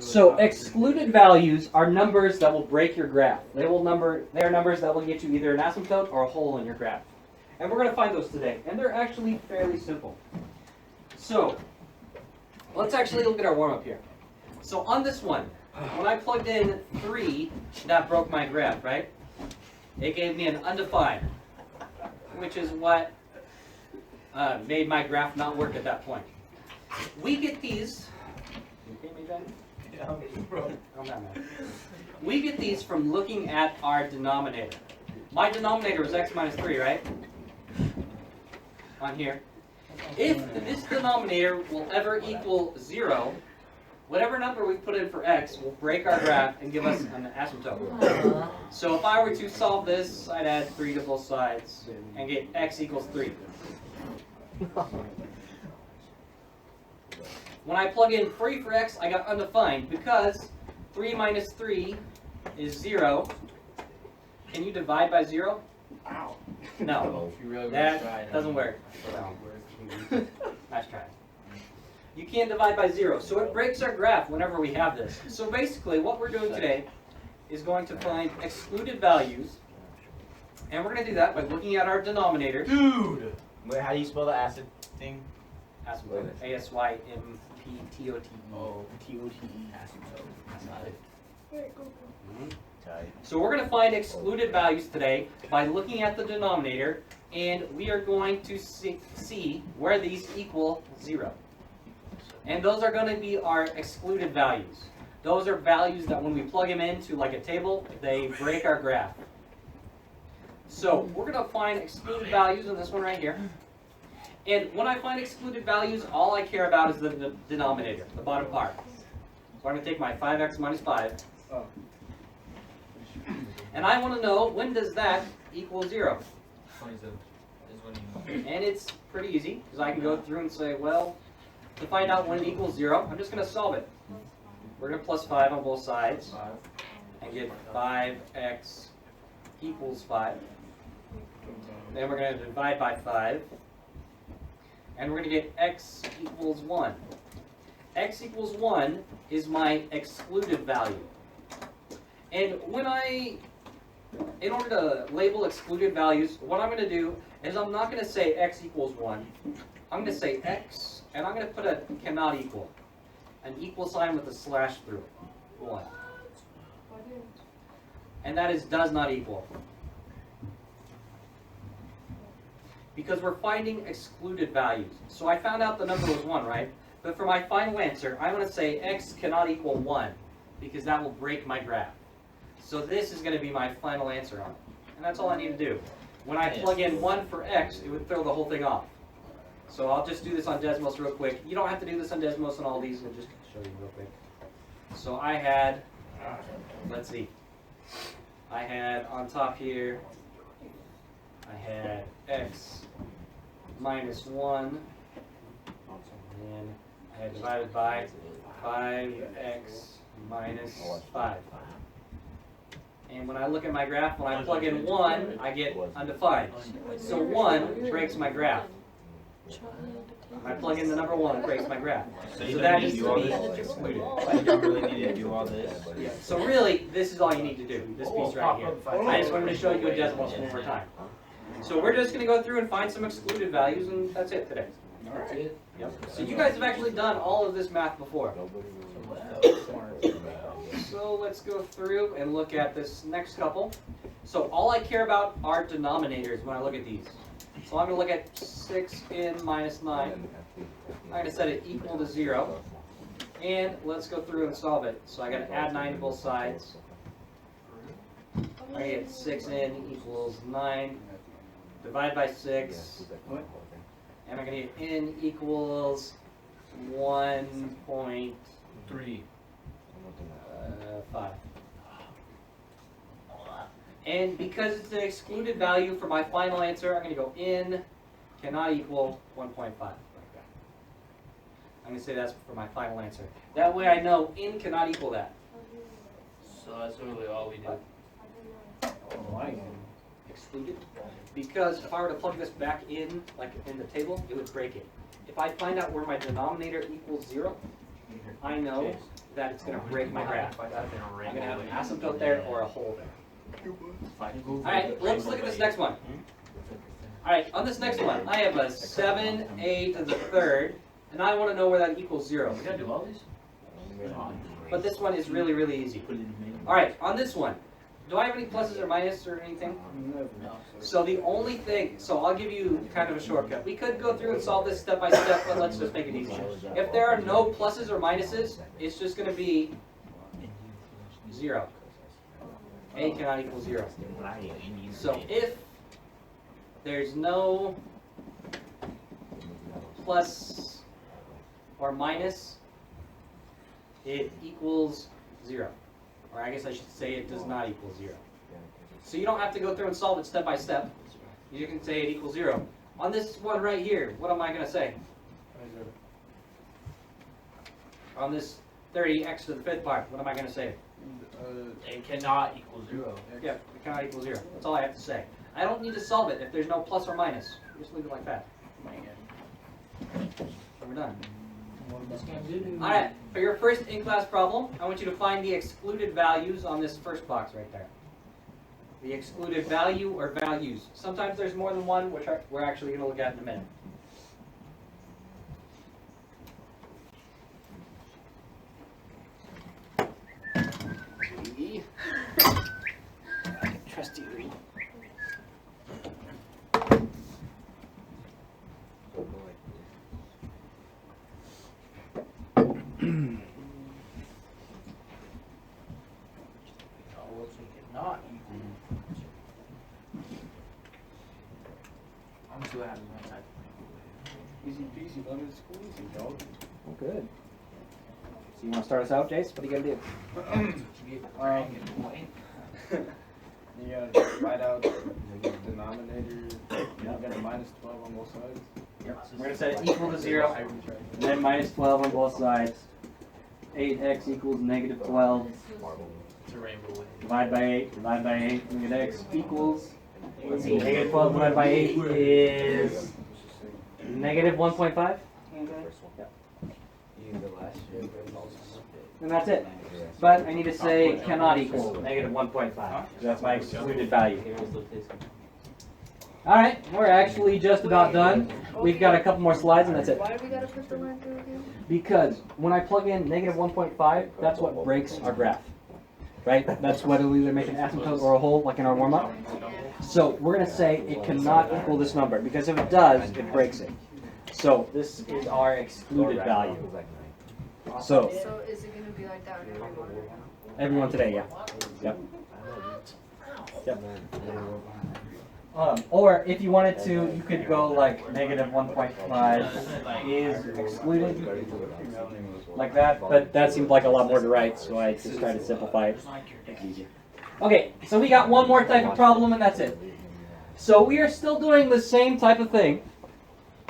So excluded values are numbers that will break your graph. They are numbers that will get you either an asymptote or a hole in your graph. And we're going to find those today. And they're actually fairly simple. So let's actually look at our warm-up here. So on this one, when I plugged in 3, that broke my graph, right? It gave me an undefined, which is what made my graph not work at that point. We get these. You okay, Ben? Yeah, we get these from looking at our denominator. My denominator was x minus 3, right? On here. If this denominator will ever equal 0, whatever number we put in for x will break our graph and give us an asymptote. So if I were to solve this, I'd add 3 to both sides and get x equals 3. When I plug in 3 for x, I got undefined because 3 minus 3 is 0. Can you divide by 0? Ow. No, that doesn't work. Nice try. You can't divide by 0, so it breaks our graph whenever we have this. So basically what we're doing today is going to find excluded values, and we're going to do that by looking at our denominator. Dude! Wait, how do you spell the acid thing? Asymptote. A-S-Y-M-P-T-O-T-E. Oh, T-O-T-E. Asymptote. That's not it. So we're going to find excluded values today by looking at the denominator, and we are going to see where these equal 0. And those are going to be our excluded values. Those are values that when we plug them into like a table, they break our graph. So we're going to find excluded values in this one right here. And when I find excluded values, all I care about is the denominator, the bottom part. So I'm going to take my 5x minus 5. And I want to know, when does that equal 0? 27 is when you... And it's pretty easy, because I can go through and say, well, to find out when it equals 0, I'm just going to solve it. We're going to plus 5 on both sides and get 5x equals 5. Then we're going to divide by 5. And we're going to get x equals 1. X equals 1 is my excluded value. And in order to label excluded values, what I'm going to do is I'm not going to say x equals 1. I'm going to say x, and I'm going to put a cannot equal. An equal sign with a slash through it. 1. And that is does not equal. Because we're finding excluded values. So I found out the number was 1, right? But for my final answer, I'm going to say x cannot equal 1, because that will break my graph. So this is going to be my final answer on it. And that's all I need to do. When I plug in 1 for x, it would throw the whole thing off. So I'll just do this on Desmos real quick. You don't have to do this on Desmos and all these. I'll just show you real quick. So I had, let's see. I had on top here, I had x minus 1. And I had divided by 5x minus 5. And when I look at my graph, when I plug in 1, I get undefined. So 1 breaks my graph. When I plug in the number 1, it breaks my graph. So that needs to be excluded. You don't really need to do all this. Yeah. So really, this is all you need to do, this piece right here. I just wanted to show you a decimal one more time. So we're just going to go through and find some excluded values, and that's it today. All right. Yep. So you guys have actually done all of this math before. So let's go through and look at this next couple. So all I care about are denominators when I look at these. So I'm going to look at 6n minus 9. I'm going to set it equal to 0. And let's go through and solve it. So I got to add 9 to both sides. I get 6n equals 9. Divide by 6. And I'm going to get n equals 1.3. 5. And because it's an excluded value for my final answer, I'm going to go n cannot equal 1.5. I'm going to say that's for my final answer. That way I know n cannot equal that. So that's really all we did. Why? Excluded? Because if I were to plug this back in, like in the table, it would break it. If I find out where my denominator equals 0, I know that it's going to break my graph. I'm going to have an asymptote there or a hole there. Alright, let's look at this next one. Alright, on this next one, I have a 7a to the third, and I want to know where that equals 0. We gotta do all these? But this one is really, really easy. Alright, on this one, do I have any pluses or minuses or anything? So the only thing, so I'll give you kind of a shortcut. We could go through and solve this step by step, but let's just make it easy. If there are no pluses or minuses, it's just going to be 0. A cannot equal 0. So if there's no plus or minus, it equals 0. Or I guess I should say it does not equal 0. So you don't have to go through and solve it step by step. You can say it equals 0. On this one right here, what am I going to say? On this 30x to the fifth part, what am I going to say? It cannot equal 0. Yeah, it cannot equal 0. That's all I have to say. I don't need to solve it if there's no plus or minus. Just leave it like that. So we're done. Alright, for your first in-class problem, I want you to find the excluded values on this first box right there. The excluded value or values. Sometimes there's more than one, which we're actually going to look at in a minute. Trust you, Reed. Not equal. I'm gonna see what happens one side. Easy peasy, lemon squeezy, dog. Oh, good. So you want to start us out, Jace? What are you going to do? You gotta write out the denominator. You got a minus 12 on both sides. Yep. We're going to set it equal to 0, and then minus 12 on both sides. 8x equals negative 12. It's a rainbow way. Divide by 8, divide by 8. Look at x equals, let's see, negative 12 divided by 8 is negative 1.5. And that's it. But I need to say cannot equal negative 1.5. That's my excluded value. Alright, we're actually just about done. We've got a couple more slides and that's it. Why do we gotta put the line through again? Because when I plug in negative 1.5, that's what breaks our graph. Right? That's what will either make an asymptote or a hole, like in our warm-up. So we're going to say it cannot equal this number, because if it does, it breaks it. So this is our excluded value. So So is it gonna be like that in every one? everyone today, yeah. Yep. Yep. Or if you wanted to, you could go like negative 1.5 is excluded, like that, but that seemed like a lot more to write, so I just tried to simplify it. Okay, so we got one more type of problem and that's it. So we are still doing the same type of thing,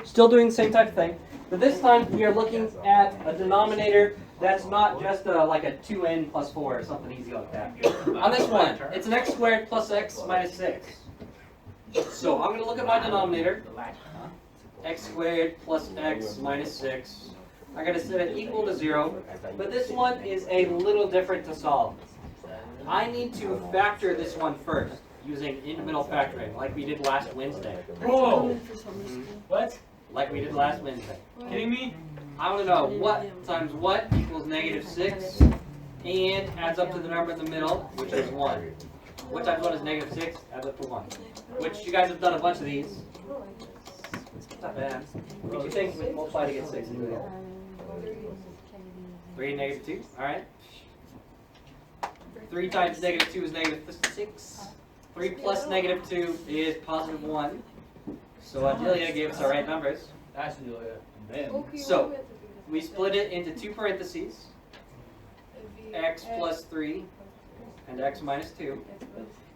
but this time we are looking at a denominator that's not just like a 2n plus 4 or something easy like that. On this one, it's an x squared plus x minus 6. So I'm going to look at my denominator, x squared plus x minus 6. I'm going to set it equal to 0, but this one is a little different to solve. I need to factor this one first, using in-middle factoring, like we did last Wednesday. Whoa! What? Like we did last Wednesday. Kidding me? I want to know what times what equals negative 6, and adds up to the number in the middle, which is 1. What times 1 is negative 6? Adds up to 1. Which you guys have done a bunch of these. It's not bad. What do you think we multiply to get 6? 3 and negative 2? Alright. 3 times negative 2 is negative 6. 3 plus negative 2 is positive 1. So Adelia gave us our right numbers. That's the So, we split it into 2 parentheses. X plus 3 and x minus 2.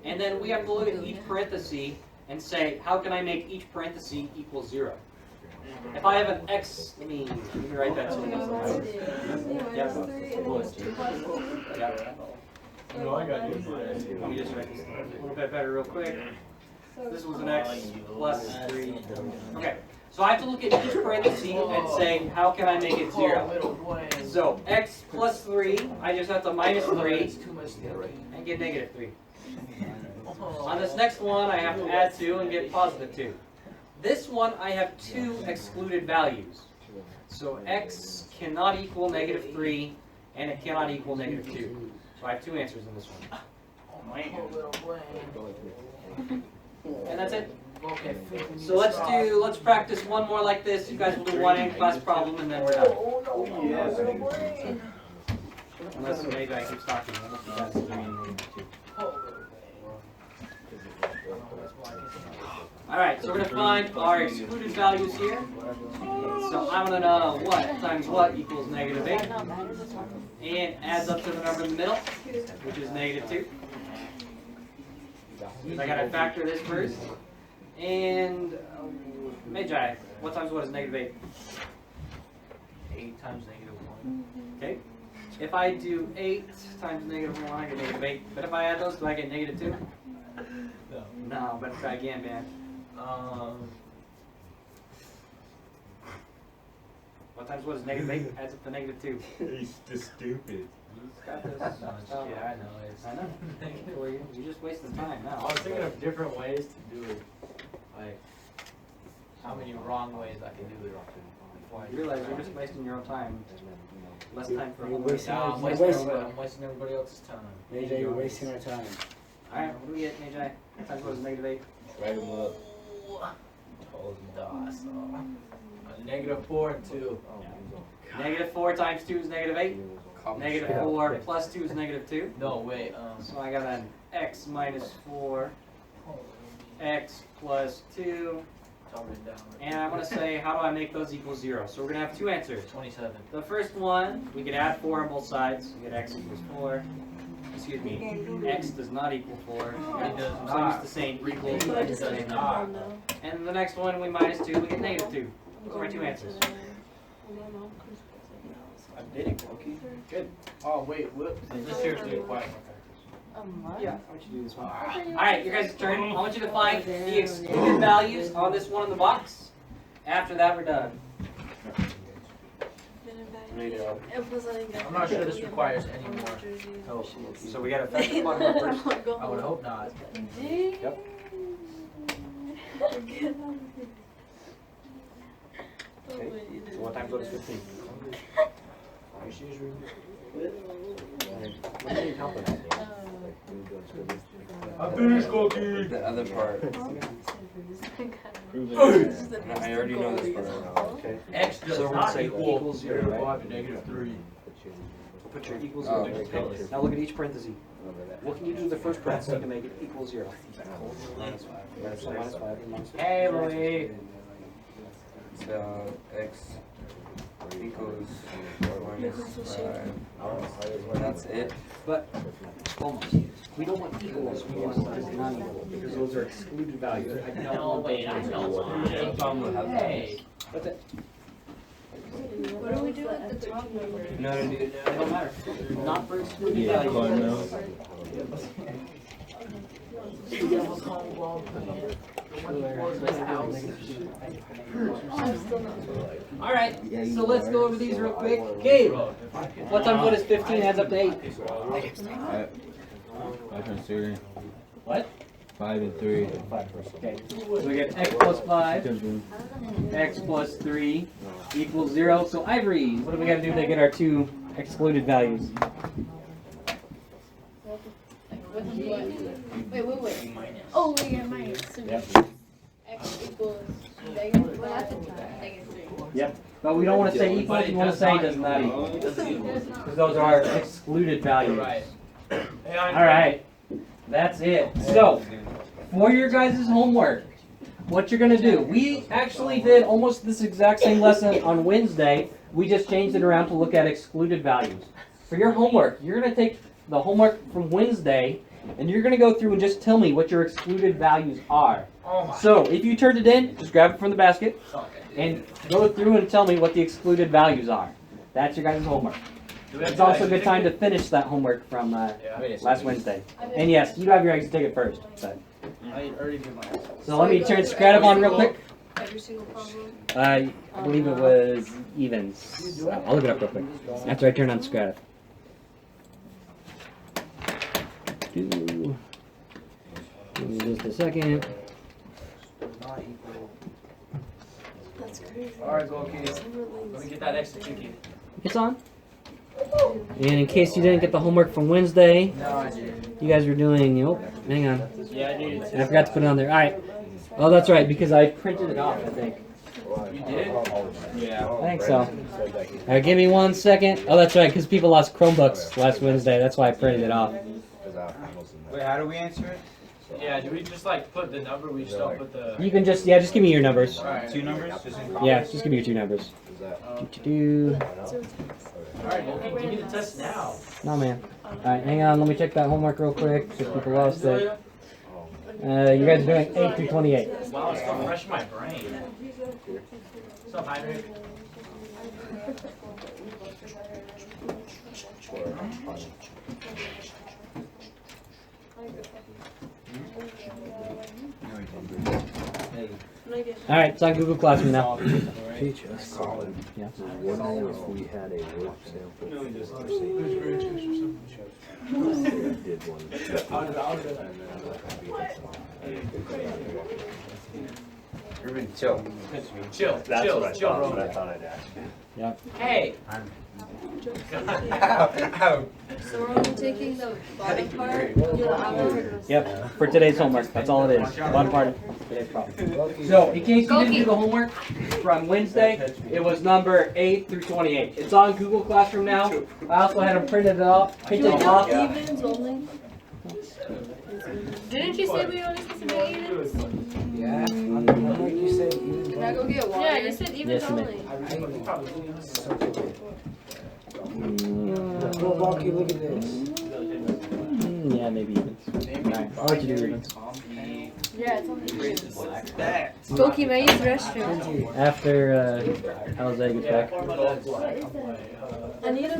And then we have to look at each parenthesis and say, how can I make each parenthesis equal 0? If I have an x, let me write that to you. Yep. No, I got you. Let me just write this a little bit better real quick. This was an x plus 3. Okay, so I have to look at each parenthesis and say, how can I make it 0? So x plus 3, I just have to minus 3 It's too much theory. and get negative 3. On this next one, I have to add 2 and get positive 2. This one, I have 2 excluded values. So x cannot equal negative 3, and it cannot equal negative 2. So I have 2 answers in this one. Little brain. And that's it. Okay. So let's practice one more like this. You guys will do one in-class problem, and then we're done. Yes. Unless maybe I keep talking. I don't know if you guys are doing it. Alright, so we're going to find our excluded values here. So I'm going to know what times what equals negative 8. And adds up to the number in the middle, which is negative 2. So I got to factor this first. And Magi, what times what is negative 8? 8 times negative 1. Okay. If I do 8 times negative 1, I get negative 8. But if I add those, do I get negative 2? No. No, better try again, man. What times what is negative 8? Adds up to negative 2. He's just stupid. He's got this. Yeah, I know. It's I know. You're just wasting time now. I was thinking of different ways to do it. Like, how many wrong ways I can do it. Before I You realize you're just wasting your own time. Less time for homework. wasting No, our- I'm you're wasting wasting- everybody- I'm wasting everybody else's time. AJ, you're wasting our time. Alright, what do we get, Magi? What times what is negative 8? Write them up. Negative 4 and 2. Negative 4 times 2 is negative 8. Negative 4 plus 2 is negative 2. No, wait. So I got an x minus 4, x plus 2. It's all written down. And I'm going to say, how do I make those equal 0? So we're going to have 2 answers. 27. The first one, we could add 4 on both sides. We get x equals 4. Excuse me, x does not equal 4. It does So I'm not. used to saying equal. It does not. And the next one, we minus 2, we get negative 2. Those are my 2 answers. I did it, Cookie. Good. Oh, wait. Whoops. Is this seriously a question? Yeah, I want you to do this one. Alright, your guys' turn. I want you to find the excluded values on this one in the box. After that, we're done. I'm not sure this requires any more. So we got to fetch the bottom up first. I would hope not. Yep. Okay. So what times what is 15? What do you need help with that? I finished cookie. The other part. I already know this part right now. Okay. X does So we're gonna not say equal equals 0, negative right? 5 and negative 3. Put your equals Oh, 0. okay. Now look at each parenthesis. What can you do to the first parenthesis to make it equal 0? Minus 5. So minus 5 and minus 5. Hey, Louis. So x equals minus 5. That's it. But almost. We don't want equals, we want non-equal, because those are excluded values. I don't No, want wait, I those. know. Hey. That's it. What do we do with the top number? No, no, dude. It don't matter. Not for excluded Yeah, values. fun now. Alright, so let's go over these real quick. Gabe, what times what is 15 adds up to 8? 5 and 3. What? 5 and 3. Okay, so we get x plus 5, x plus 3 equals 0. So Ivory, what do we got to do to get our 2 excluded values? Wait. Oh, we got minus. Yep. X equals negative. Well, that's negative 3. Yep. But we don't want to say equal, we want to say does not equal. Because those are our excluded values. Right. Alright, that's it. So, for your guys' homework, what you're going to do, we actually did almost this exact same lesson on Wednesday. We just changed it around to look at excluded values. For your homework, you're going to take the homework from Wednesday, and you're going to go through and just tell me what your excluded values are. Oh my. So, if you turned it in, just grab it from the basket and go through and tell me what the excluded values are. That's your guys' homework. It's also a good time to finish that homework from last Wednesday. And yes, you have your exit ticket first. But. I already did my answer. So let me turn Scratathon real quick. every single problem? I believe it was evens. I'll look it up real quick. After I turn on Scrata. Give me just a second. That's crazy. Alright, go kids. Let me get that extra chicken. It's on. And in case you didn't get the homework from Wednesday, No, I didn't. you guys were doing. Oh, hang on. Yeah, I did. And I forgot to put it on there. All right. Oh, that's right, because I printed it off. I think. You did? Yeah, I think so. All right, give me 1 second. Oh, that's right, because people lost Chromebooks last Wednesday. That's why I printed it off. Wait, how do we answer it? Yeah, do we just like put the number? We just don't put the. You can just just give me your numbers. Alright. 2 numbers? Just in Yeah, just give me your 2 numbers. Do. Alright, okay, give me the test now. No, man. All right, hang on. Let me check that homework real quick. If people lost it. You guys are doing 8 through 28. Wow, it's still fresh in my brain. What's up, Heinrich? All right, it's on Google Classroom now. Teach us. Yeah. Wondering if we had a work sample. Did one. Ruben, chill. Chill, That's chill, what I chill, thought, but I Roman. thought I'd ask you. Hey! So we're only taking the bottom part? You don't have it? Yep, for today's homework. That's all it is. One part of today's problem. So, in case you didn't do the homework from Wednesday, it was number 8 through 28. It's on Google Classroom now. I also had them printed off. Evens only? Didn't you say we only supposed to make evens? Yeah, on the homework you said even. Can I go get water? Yeah, you said evens Yes, ma'am. only. Well, Balky, look at this. Yeah, maybe evens. Alright, I'll let you do evens. Yeah, it's only evens. Skokie, may I use the restroom? After Jose gets back. I need a